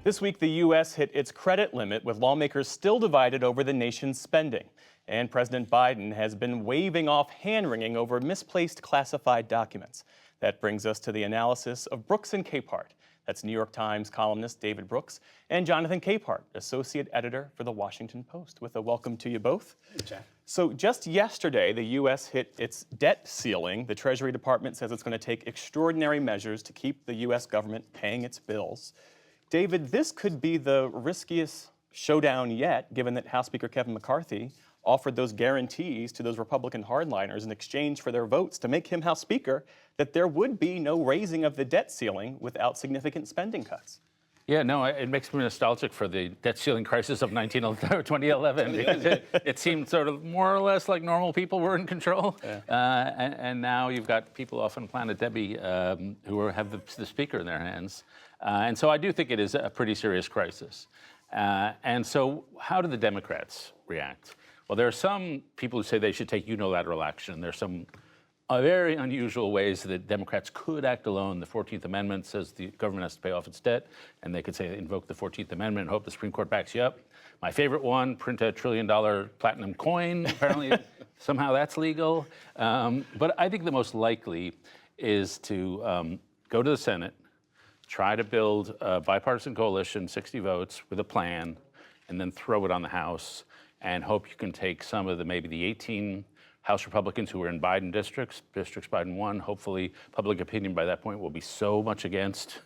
This week, the U.S. hit its credit limit, with lawmakers still divided over the nation's spending. And President Biden has been waving off hand-wringing over misplaced classified documents. That brings us to the analysis of Brooks and Capehart. That's New York Times columnist David Brooks and Jonathan Capehart, associate editor for The Washington Post. With a welcome to you both. Hey, Jack. So just yesterday, the U.S. hit its debt ceiling. The Treasury Department says it's going to take extraordinary measures to keep the U.S. government paying its bills. David, this could be the riskiest showdown yet, given that House Speaker Kevin McCarthy offered those guarantees to those Republican hardliners in exchange for their votes to make him House Speaker that there would be no raising of the debt ceiling without significant spending cuts. Yeah, no, it makes me nostalgic for the debt ceiling crisis of 2011. It seemed sort of more or less like normal people were in control. Yeah. And now you've got people off on Planet Debbie who have the speaker in their hands. And so I do think it is a pretty serious crisis. And so how do the Democrats react? Well, there are some people who say they should take unilateral action. There's some very unusual ways that Democrats could act alone. The 14th Amendment says the government has to pay off its debt, and they could say invoke the 14th Amendment and hope the Supreme Court backs you up. My favorite one, print a $1 trillion platinum coin. Apparently, somehow that's legal. But I think the most likely is to go to the Senate, try to build a bipartisan coalition, 60 votes, with a plan, and then throw it on the House and hope you can take some of maybe the 18 House Republicans who are in Biden districts Biden won. Hopefully, public opinion by that point will be so much against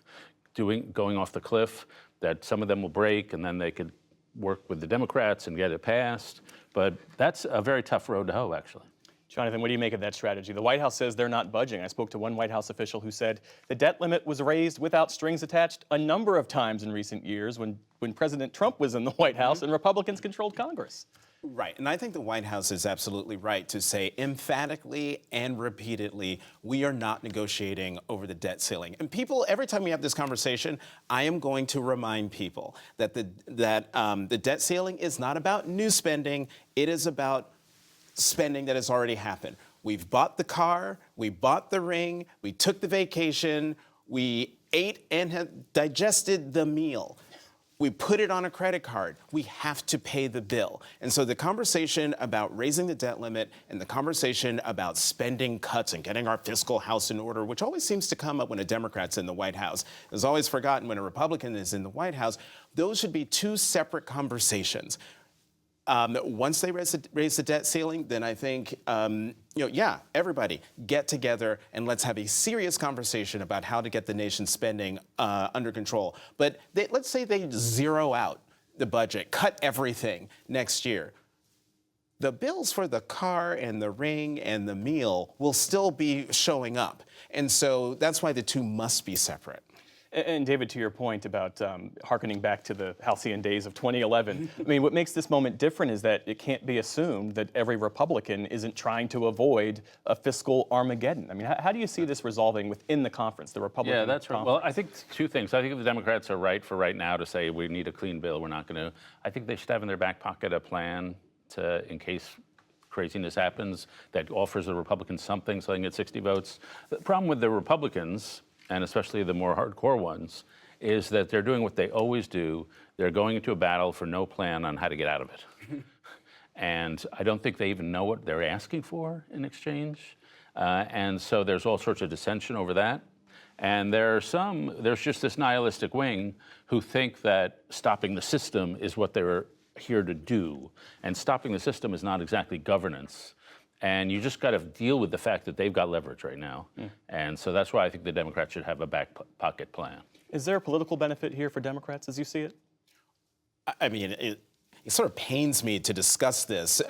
going off the cliff that some of them will break, and then they could work with the Democrats and get it passed. But that's a very tough road to hoe, actually. Jonathan, what do you make of that strategy? The White House says they're not budging. I spoke to one White House official who said the debt limit was raised without strings attached a number of times in recent years when President Trump was in the White House and Republicans controlled Congress. Right, and I think the White House is absolutely right to say emphatically and repeatedly, we are not negotiating over the debt ceiling. And people, every time we have this conversation, I am going to remind people that the debt ceiling is not about new spending, it is about spending that has already happened. We've bought the car, we bought the ring, we took the vacation, we ate and have digested the meal. We put it on a credit card. We have to pay the bill. And so the conversation about raising the debt limit and the conversation about spending cuts and getting our fiscal house in order, which always seems to come up when a Democrat's in the White House, is always forgotten when a Republican is in the White House, those should be two separate conversations. Once they raise the debt ceiling, then I think, everybody get together and let's have a serious conversation about how to get the nation's spending under control. But let's say they zero out the budget, cut everything next year. The bills for the car and the ring and the meal will still be showing up. And so that's why the two must be separate. And David, to your point about hearkening back to the halcyon days of 2011, I mean, what makes this moment different is that it can't be assumed that every Republican isn't trying to avoid a fiscal Armageddon. I mean, how do you see this resolving within the conference, the Republican conference? Yeah, that's right. Well, I think two things. I think the Democrats are right for right now to say we need a clean bill. We're not going to. I think they should have in their back pocket a plan in case craziness happens that offers the Republicans something so they can get 60 votes. The problem with the Republicans, and especially the more hardcore ones, is that they're doing what they always do. They're going into a battle for no plan on how to get out of it. And I don't think they even know what they're asking for in exchange. And so there's all sorts of dissension over that. And there's just this nihilistic wing who think that stopping the system is what they're here to do. And stopping the system is not exactly governance. And you just got to deal with the fact that they've got leverage right now. And so that's why I think the Democrats should have a back pocket plan. Is there a political benefit here for Democrats as you see it? I mean, it sort of pains me to discuss this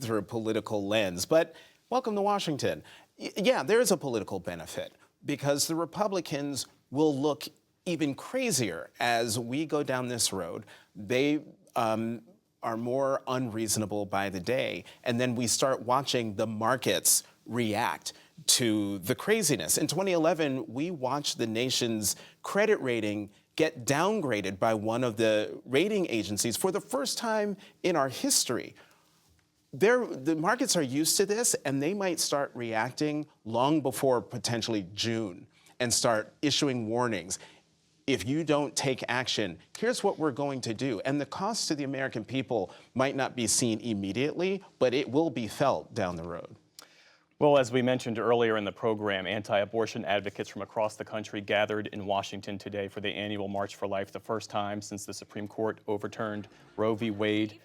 through a political lens, but welcome to Washington. Yeah, there is a political benefit because the Republicans will look even crazier as we go down this road. They are more unreasonable by the day. And then we start watching the markets react to the craziness. In 2011, we watched the nation's credit rating get downgraded by one of the rating agencies for the first time in our history. The markets are used to this, and they might start reacting long before potentially June and start issuing warnings. if you don't take action, here's what we're going to do. And the cost to the American people might not be seen immediately, but it will be felt down the road. Well, as we mentioned earlier in the program, anti-abortion advocates from across the country gathered in Washington today for the annual March for Life, the first time since the Supreme Court overturned Roe v. Wade.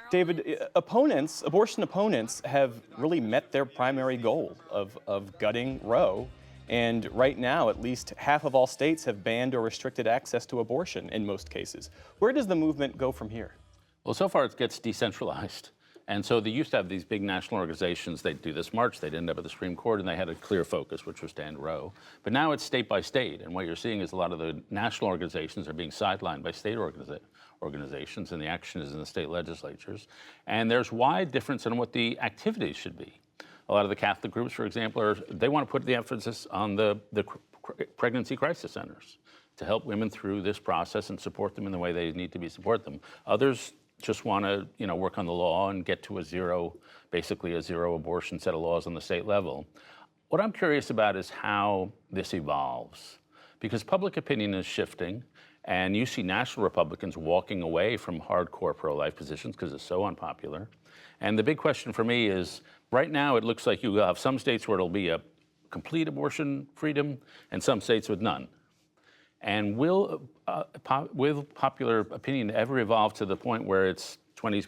David, abortion opponents have really met their primary goal of gutting Roe. And right now, at least half of all states have banned or restricted access to abortion in most cases. Where does the movement go from here? Well, so far it gets decentralized. And so they used to have these big national organizations. They'd do this march, they'd end up at the Supreme Court, and they had a clear focus, which was to end Roe. But now it's state by state, and what you're seeing is a lot of the national organizations are being sidelined by state organizations, and the action is in the state legislatures. And there's wide difference in what the activities should be. A lot of the Catholic groups, for example, they want to put the emphasis on the pregnancy crisis centers to help women through this process and support them in the way they need to be support them. Others just want to, work on the law and get to basically a zero abortion set of laws on the state level. What I'm curious about is how this evolves, because public opinion is shifting, and you see national Republicans walking away from hardcore pro-life positions because it's so unpopular. And the big question for me is, right now it looks like you have some states where it'll be a complete abortion freedom and some states with none. And will popular opinion ever evolve to the point where it's 20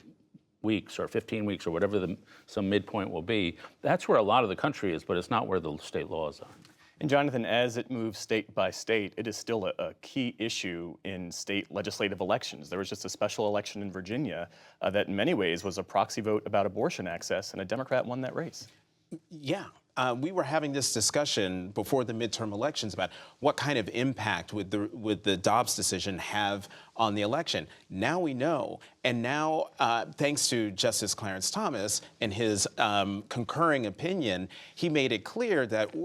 weeks or 15 weeks or whatever some midpoint will be? That's where a lot of the country is, but it's not where the state laws are. And Jonathan, as it moves state by state, it is still a key issue in state legislative elections. There was just a special election in Virginia that in many ways was a proxy vote about abortion access, and a Democrat won that race. Yeah. We were having this discussion before the midterm elections about what kind of impact would the Dobbs decision have on the election. Now we know, and now thanks to Justice Clarence Thomas and his concurring opinion, he made it clear that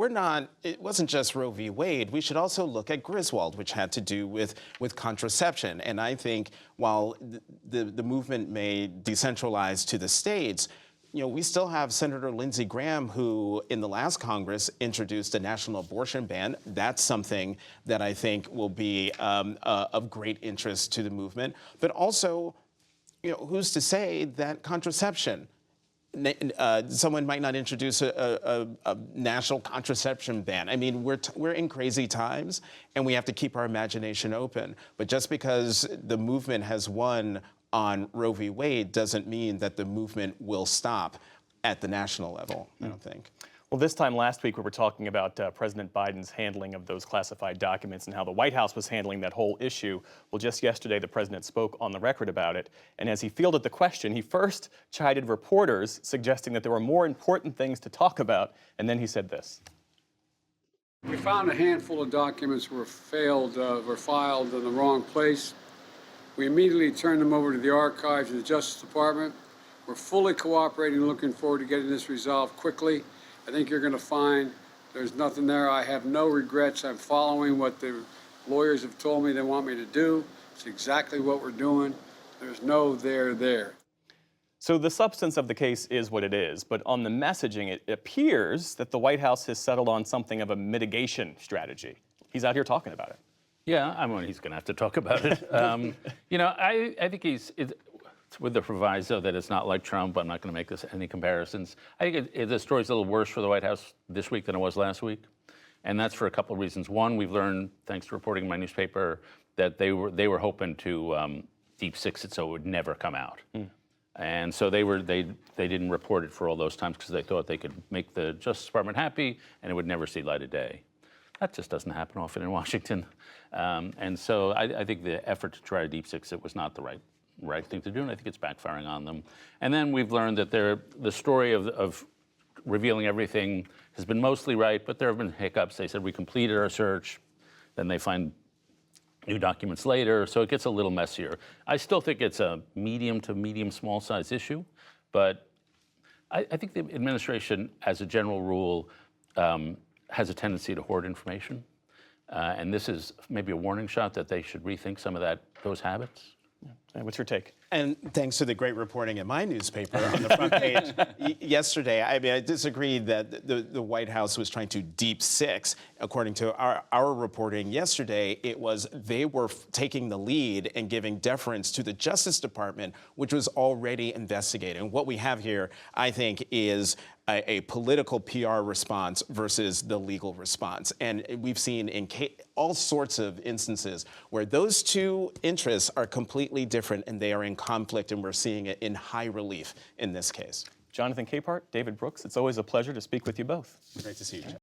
it wasn't just Roe v. Wade. We should also look at Griswold, which had to do with contraception. And I think while the movement may decentralize to the states, we still have Senator Lindsey Graham, who in the last Congress introduced a national abortion ban. That's something that I think will be of great interest to the movement. But also, who's to say that contraception, someone might not introduce a national contraception ban. I mean, we're in crazy times, and we have to keep our imagination open. But just because the movement has won on Roe v. Wade doesn't mean that the movement will stop at the national level, I don't think. Well, this time last week, we were talking about President Biden's handling of those classified documents and how the White House was handling that whole issue. Well, just yesterday, the president spoke on the record about it. And as he fielded the question, he first chided reporters, suggesting that there were more important things to talk about. And then he said this. We found a handful of documents were filed in the wrong place. We immediately turned them over to the archives of the Justice Department. We're fully cooperating, looking forward to getting this resolved quickly. I think you're going to find there's nothing there. I have no regrets. I'm following what the lawyers have told me they want me to do. It's exactly what we're doing. There's no there. So the substance of the case is what it is, but on the messaging, it appears that the White House has settled on something of a mitigation strategy. He's out here talking about it. Yeah, he's going to have to talk about it. I think it's with the proviso that it's not like Trump. I'm not going to make any comparisons. I think the story's a little worse for the White House this week than it was last week, and that's for a couple of reasons. One, we've learned, thanks to reporting in my newspaper, that they were hoping to deep six it so it would never come out, and so they didn't report it for all those times because they thought they could make the Justice Department happy and it would never see light of day. That just doesn't happen often in Washington. And so I think the effort to try to deep six it was not the right thing to do, and I think it's backfiring on them. And then we've learned that the story of revealing everything has been mostly right, but there have been hiccups. They said we completed our search, then they find new documents later, so it gets a little messier. I still think it's a medium to medium small size issue, but I think the administration, as a general rule, has a tendency to hoard information. And this is maybe a warning shot that they should rethink some of those habits. What's your take? And thanks to the great reporting in my newspaper on the front page yesterday, I mean, I disagreed that the White House was trying to deep six. According to our reporting yesterday, it was they were taking the lead and giving deference to the Justice Department, which was already investigating. What we have here, I think, is a political PR response versus the legal response. And we've seen in all sorts of instances where those two interests are completely different and they are in conflict, and we're seeing it in high relief in this case. Jonathan Capehart, David Brooks, it's always a pleasure to speak with you both. Great to see you, Geoff.